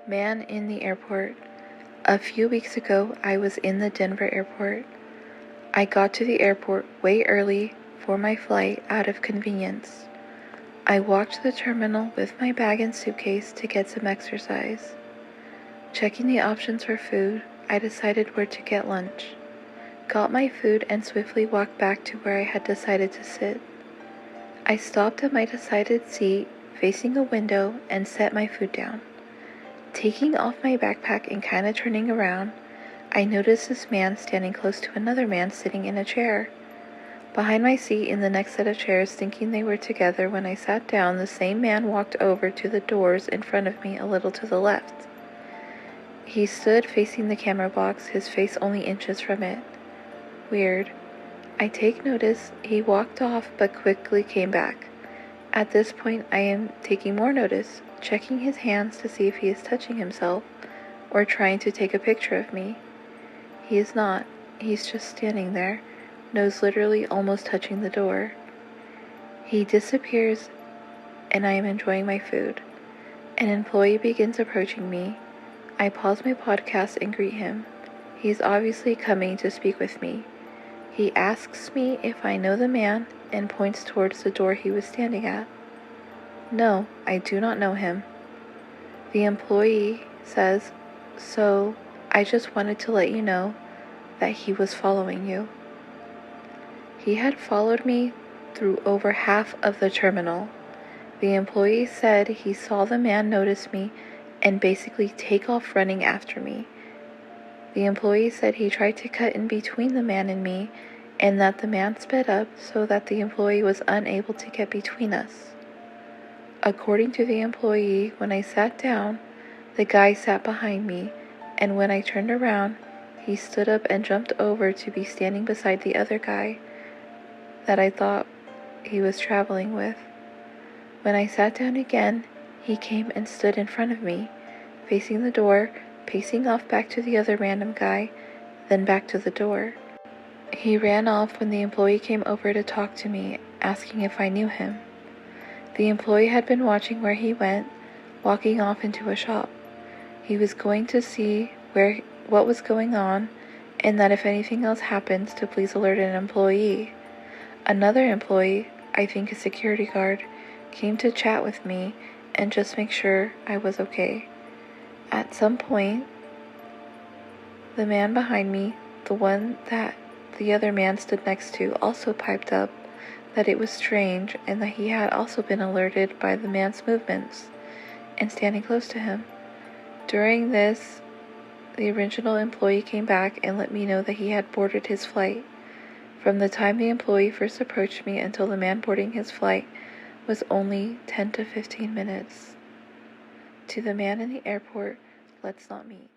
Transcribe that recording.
Man in the airport. A few weeks ago, I was in the Denver airport. I got to the airport way early for my flight out of convenience. I walked to the terminal with my bag and suitcase to get some exercise. Checking the options for food, I decided where to get lunch. Got my food and swiftly walked back to where I had decided to sit. I stopped at my decided seat, facing a window, and set my food down. Taking off my backpack and kind of turning around, I noticed this man standing close to another man sitting in a chair. Behind my seat in the next set of chairs, thinking they were together, when I sat down, the same man walked over to the doors in front of me a little to the left. He stood facing the camera box, his face only inches from it. Weird. I take notice he walked off but quickly came back. At this point, I am taking more notice, checking his hands to see if he is touching himself or trying to take a picture of me. He is not. He's just standing there, nose literally almost touching the door. He disappears, and I am enjoying my food. An employee begins approaching me. I pause my podcast and greet him. He is obviously coming to speak with me. He asks me if I know the man and points towards the door he was standing at. No, I do not know him. The employee says, "So, I just wanted to let you know that he was following you." He had followed me through over half of the terminal. The employee said he saw the man notice me and basically take off running after me. The employee said he tried to cut in between the man and me, and that the man sped up so that the employee was unable to get between us. According to the employee, when I sat down, the guy sat behind me, and when I turned around, he stood up and jumped over to be standing beside the other guy that I thought he was traveling with. When I sat down again, he came and stood in front of me, facing the door, pacing off back to the other random guy, then back to the door. He ran off when the employee came over to talk to me, asking if I knew him. The employee had been watching where he went, walking off into a shop. He was going to see what was going on, and that if anything else happens, to please alert an employee. Another employee, I think a security guard, came to chat with me and just make sure I was okay. At some point, the man behind me, the one that the other man stood next to, also piped up that it was strange and that he had also been alerted by the man's movements and standing close to him. During this, the original employee came back and let me know that he had boarded his flight. From the time the employee first approached me until the man boarding his flight was only 10 to 15 minutes. To the man in the airport, let's not meet.